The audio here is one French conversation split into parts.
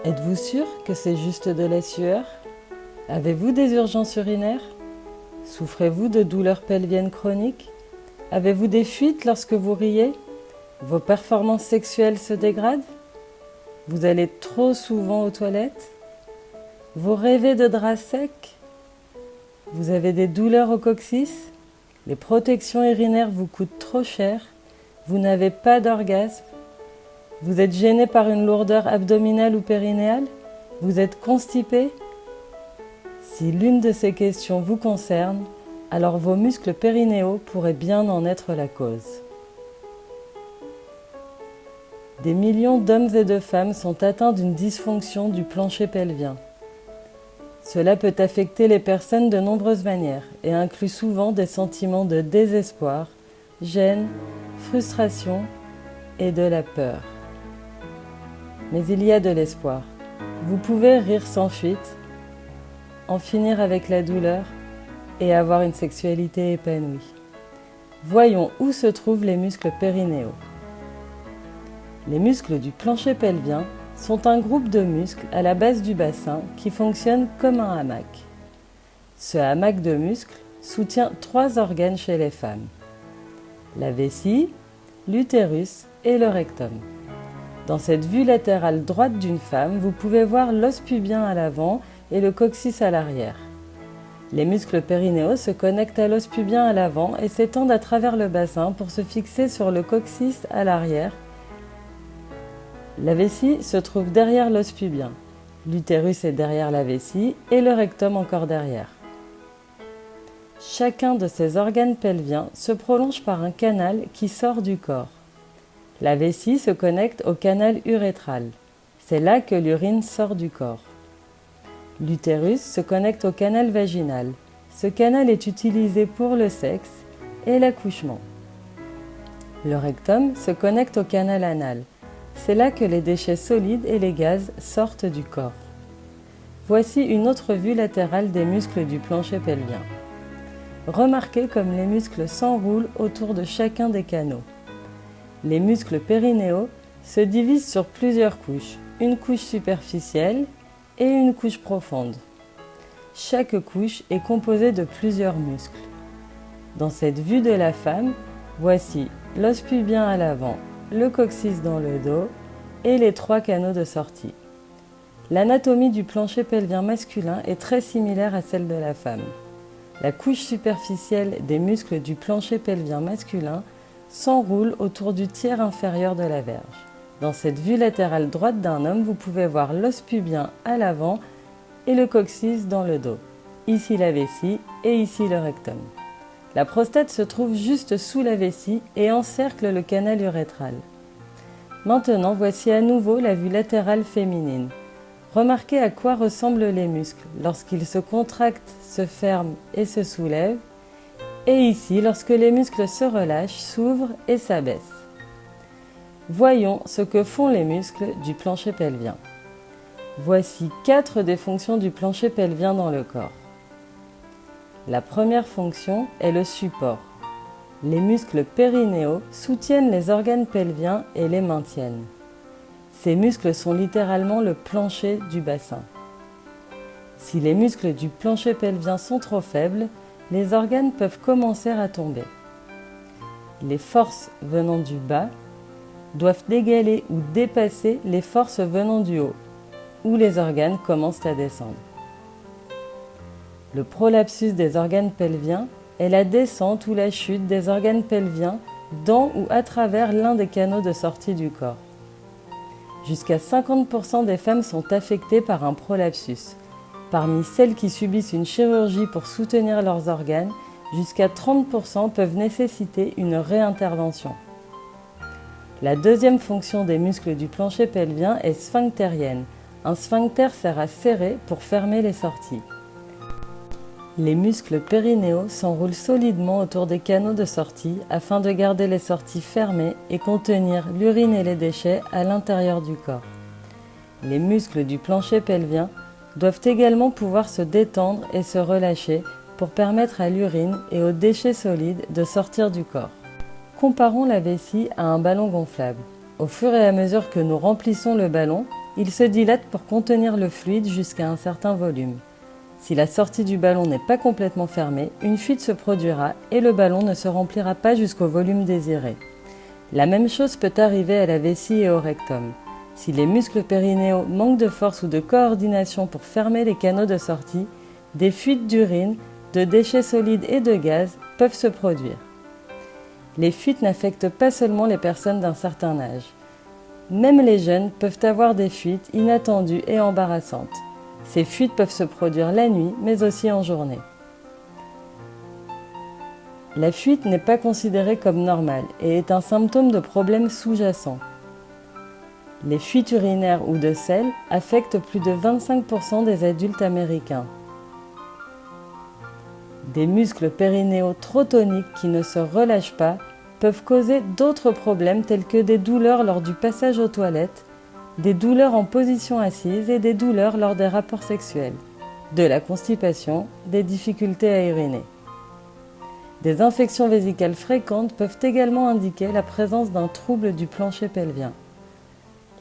Êtes-vous sûr que c'est juste de la sueur? Avez-vous des urgences urinaires? Souffrez-vous de douleurs pelviennes chroniques? Avez-vous des fuites lorsque vous riez? Vos performances sexuelles se dégradent? Vous allez trop souvent aux toilettes? Vous rêvez de draps secs? Vous avez des douleurs au coccyx? Les protections urinaires vous coûtent trop cher? Vous n'avez pas d'orgasme? Vous êtes gêné par une lourdeur abdominale ou périnéale? Vous êtes constipé? Si l'une de ces questions vous concerne, alors vos muscles périnéaux pourraient bien en être la cause. Des millions d'hommes et de femmes sont atteints d'une dysfonction du plancher pelvien. Cela peut affecter les personnes de nombreuses manières et inclut souvent des sentiments de désespoir, gêne, frustration et de la peur. Mais il y a de l'espoir. Vous pouvez rire sans fuite, en finir avec la douleur et avoir une sexualité épanouie. Voyons où se trouvent les muscles périnéaux. Les muscles du plancher pelvien sont un groupe de muscles à la base du bassin qui fonctionne comme un hamac. Ce hamac de muscles soutient 3 organes chez les femmes: la vessie, l'utérus et le rectum. Dans cette vue latérale droite d'une femme, vous pouvez voir l'os pubien à l'avant et le coccyx à l'arrière. Les muscles périnéaux se connectent à l'os pubien à l'avant et s'étendent à travers le bassin pour se fixer sur le coccyx à l'arrière. La vessie se trouve derrière l'os pubien, l'utérus est derrière la vessie et le rectum encore derrière. Chacun de ces organes pelviens se prolonge par un canal qui sort du corps. La vessie se connecte au canal urétral. C'est là que l'urine sort du corps. L'utérus se connecte au canal vaginal. Ce canal est utilisé pour le sexe et l'accouchement. Le rectum se connecte au canal anal. C'est là que les déchets solides et les gaz sortent du corps. Voici une autre vue latérale des muscles du plancher pelvien. Remarquez comme les muscles s'enroulent autour de chacun des canaux. Les muscles périnéaux se divisent sur plusieurs couches, une couche superficielle et une couche profonde. Chaque couche est composée de plusieurs muscles. Dans cette vue de la femme, voici l'os pubien à l'avant, le coccyx dans le dos et les 3 canaux de sortie. L'anatomie du plancher pelvien masculin est très similaire à celle de la femme. La couche superficielle des muscles du plancher pelvien masculin s'enroule autour du tiers inférieur de la verge. Dans cette vue latérale droite d'un homme, vous pouvez voir l'os pubien à l'avant et le coccyx dans le dos. Ici la vessie et ici le rectum. La prostate se trouve juste sous la vessie et encercle le canal urétral. Maintenant, voici à nouveau la vue latérale féminine. Remarquez à quoi ressemblent les muscles lorsqu'ils se contractent, se ferment et se soulèvent, et ici lorsque les muscles se relâchent, s'ouvrent et s'abaissent. Voyons ce que font les muscles du plancher pelvien. Voici 4 des fonctions du plancher pelvien dans le corps. La première fonction est le support. Les muscles périnéaux soutiennent les organes pelviens et les maintiennent. Ces muscles sont littéralement le plancher du bassin. Si les muscles du plancher pelvien sont trop faibles, les organes peuvent commencer à tomber. Les forces venant du bas doivent égaler ou dépasser les forces venant du haut, où les organes commencent à descendre. Le prolapsus des organes pelviens est la descente ou la chute des organes pelviens dans ou à travers l'un des canaux de sortie du corps. Jusqu'à 50% des femmes sont affectées par un prolapsus. Parmi celles qui subissent une chirurgie pour soutenir leurs organes, jusqu'à 30% peuvent nécessiter une réintervention. La deuxième fonction des muscles du plancher pelvien est sphinctérienne. Un sphincter sert à serrer pour fermer les sorties. Les muscles périnéaux s'enroulent solidement autour des canaux de sortie afin de garder les sorties fermées et contenir l'urine et les déchets à l'intérieur du corps. Les muscles du plancher pelvien doivent également pouvoir se détendre et se relâcher pour permettre à l'urine et aux déchets solides de sortir du corps. Comparons la vessie à un ballon gonflable. Au fur et à mesure que nous remplissons le ballon, il se dilate pour contenir le fluide jusqu'à un certain volume. Si la sortie du ballon n'est pas complètement fermée, une fuite se produira et le ballon ne se remplira pas jusqu'au volume désiré. La même chose peut arriver à la vessie et au rectum. Si les muscles périnéaux manquent de force ou de coordination pour fermer les canaux de sortie, des fuites d'urine, de déchets solides et de gaz peuvent se produire. Les fuites n'affectent pas seulement les personnes d'un certain âge. Même les jeunes peuvent avoir des fuites inattendues et embarrassantes. Ces fuites peuvent se produire la nuit, mais aussi en journée. La fuite n'est pas considérée comme normale et est un symptôme de problèmes sous-jacents. Les fuites urinaires ou de selle affectent plus de 25% des adultes américains. Des muscles périnéaux trop toniques qui ne se relâchent pas peuvent causer d'autres problèmes tels que des douleurs lors du passage aux toilettes, des douleurs en position assise et des douleurs lors des rapports sexuels, de la constipation, des difficultés à uriner. Des infections vésicales fréquentes peuvent également indiquer la présence d'un trouble du plancher pelvien.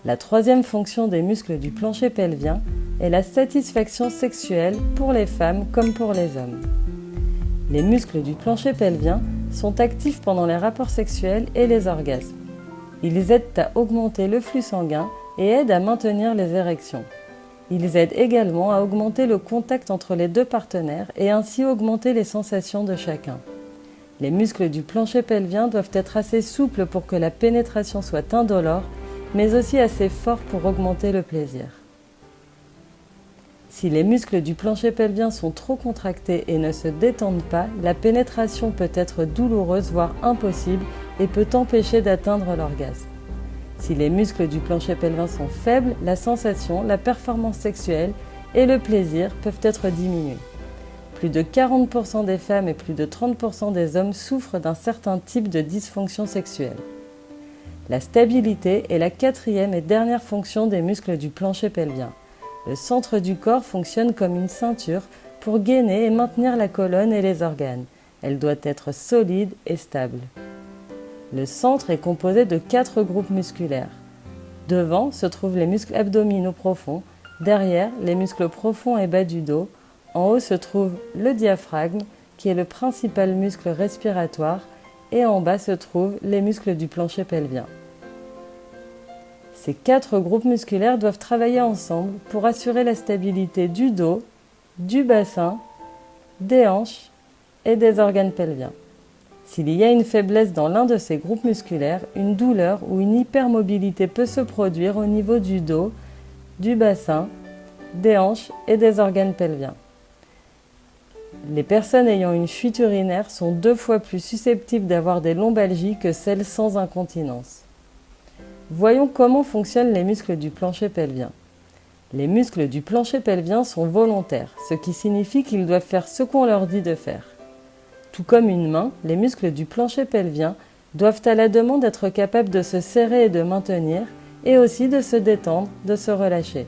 La troisième fonction des muscles du plancher pelvien est la satisfaction sexuelle pour les femmes comme pour les hommes. Les muscles du plancher pelvien sont actifs pendant les rapports sexuels et les orgasmes. Ils aident à augmenter le flux sanguin et aident à maintenir les érections. Ils aident également à augmenter le contact entre les deux partenaires et ainsi augmenter les sensations de chacun. Les muscles du plancher pelvien doivent être assez souples pour que la pénétration soit indolore, mais aussi assez forts pour augmenter le plaisir. Si les muscles du plancher pelvien sont trop contractés et ne se détendent pas, la pénétration peut être douloureuse, voire impossible, et peut empêcher d'atteindre l'orgasme. Si les muscles du plancher pelvien sont faibles, la sensation, la performance sexuelle et le plaisir peuvent être diminués. Plus de 40% des femmes et plus de 30% des hommes souffrent d'un certain type de dysfonction sexuelle. La stabilité est la quatrième et dernière fonction des muscles du plancher pelvien. Le centre du corps fonctionne comme une ceinture pour gainer et maintenir la colonne et les organes. Elle doit être solide et stable. Le centre est composé de 4 groupes musculaires. Devant se trouvent les muscles abdominaux profonds, derrière les muscles profonds et bas du dos, en haut se trouve le diaphragme qui est le principal muscle respiratoire et en bas se trouvent les muscles du plancher pelvien. Ces 4 groupes musculaires doivent travailler ensemble pour assurer la stabilité du dos, du bassin, des hanches et des organes pelviens. S'il y a une faiblesse dans l'un de ces groupes musculaires, une douleur ou une hypermobilité peut se produire au niveau du dos, du bassin, des hanches et des organes pelviens. Les personnes ayant une fuite urinaire sont 2 fois plus susceptibles d'avoir des lombalgies que celles sans incontinence. Voyons comment fonctionnent les muscles du plancher pelvien. Les muscles du plancher pelvien sont volontaires, ce qui signifie qu'ils doivent faire ce qu'on leur dit de faire. Tout comme une main, les muscles du plancher pelvien doivent à la demande être capables de se serrer et de maintenir, et aussi de se détendre, de se relâcher.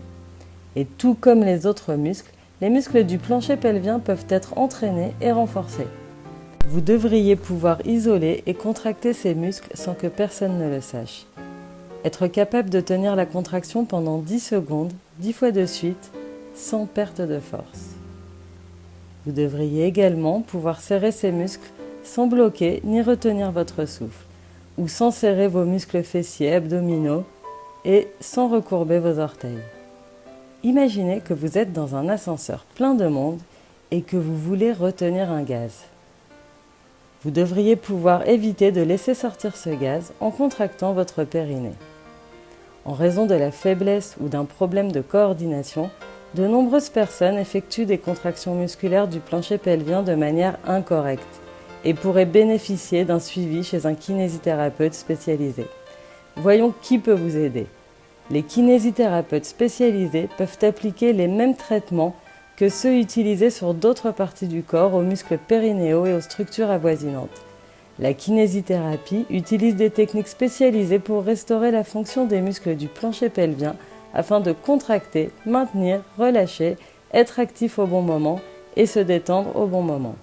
Et tout comme les autres muscles, les muscles du plancher pelvien peuvent être entraînés et renforcés. Vous devriez pouvoir isoler et contracter ces muscles sans que personne ne le sache. Être capable de tenir la contraction pendant 10 secondes, 10 fois de suite, sans perte de force. Vous devriez également pouvoir serrer ces muscles sans bloquer ni retenir votre souffle, ou sans serrer vos muscles fessiers, abdominaux, et sans recourber vos orteils. Imaginez que vous êtes dans un ascenseur plein de monde et que vous voulez retenir un gaz. Vous devriez pouvoir éviter de laisser sortir ce gaz en contractant votre périnée. En raison de la faiblesse ou d'un problème de coordination, de nombreuses personnes effectuent des contractions musculaires du plancher pelvien de manière incorrecte et pourraient bénéficier d'un suivi chez un kinésithérapeute spécialisé. Voyons qui peut vous aider. Les kinésithérapeutes spécialisés peuvent appliquer les mêmes traitements que ceux utilisés sur d'autres parties du corps aux muscles périnéaux et aux structures avoisinantes. La kinésithérapie utilise des techniques spécialisées pour restaurer la fonction des muscles du plancher pelvien afin de contracter, maintenir, relâcher, être actif au bon moment et se détendre au bon moment.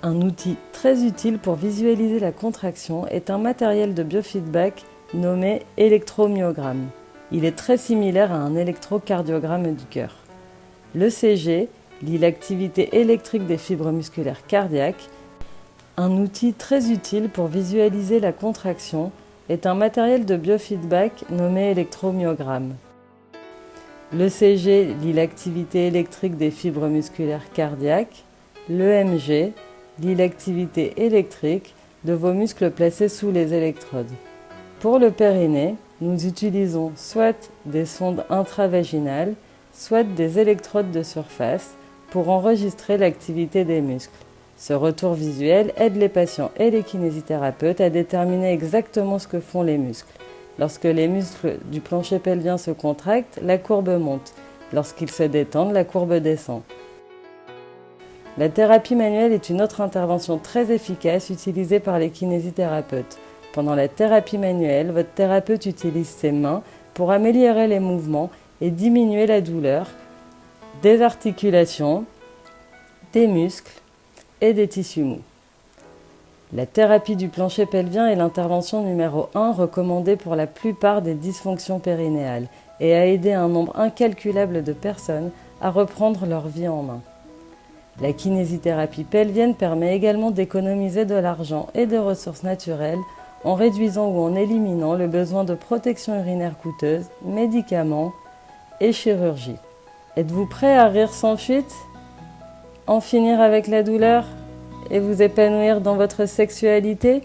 Un outil très utile pour visualiser la contraction est un matériel de biofeedback nommé électromyogramme. Il est très similaire à un électrocardiogramme du cœur. L'ECG lie l'activité électrique des fibres musculaires cardiaques. Un outil très utile pour visualiser la contraction est un matériel de biofeedback nommé électromyogramme. L'ECG lie l'activité électrique des fibres musculaires cardiaques. L'EMG lie l'activité électrique de vos muscles placés sous les électrodes. Pour le périnée, nous utilisons soit des sondes intravaginales, soit des électrodes de surface pour enregistrer l'activité des muscles. Ce retour visuel aide les patients et les kinésithérapeutes à déterminer exactement ce que font les muscles. Lorsque les muscles du plancher pelvien se contractent, la courbe monte. Lorsqu'ils se détendent, la courbe descend. La thérapie manuelle est une autre intervention très efficace utilisée par les kinésithérapeutes. Pendant la thérapie manuelle, votre thérapeute utilise ses mains pour améliorer les mouvements et diminuer la douleur des articulations, des muscles et des tissus mous. La thérapie du plancher pelvien est l'intervention numéro 1 recommandée pour la plupart des dysfonctions périnéales et a aidé un nombre incalculable de personnes à reprendre leur vie en main. La kinésithérapie pelvienne permet également d'économiser de l'argent et des ressources naturelles en réduisant ou en éliminant le besoin de protection urinaire coûteuse, médicaments et chirurgie. Êtes-vous prêt à rire sans fuite ? En finir avec la douleur et vous épanouir dans votre sexualité ?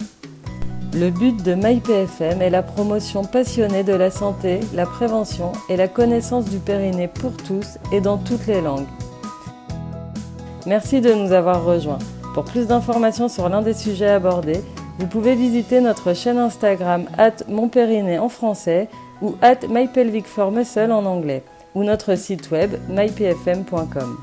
Le but de MyPFM est la promotion passionnée de la santé, la prévention et la connaissance du périnée pour tous et dans toutes les langues. Merci de nous avoir rejoints. Pour plus d'informations sur l'un des sujets abordés, vous pouvez visiter notre chaîne Instagram @monpériné en français ou @mypelvicformuscle en anglais ou notre site web mypfm.com.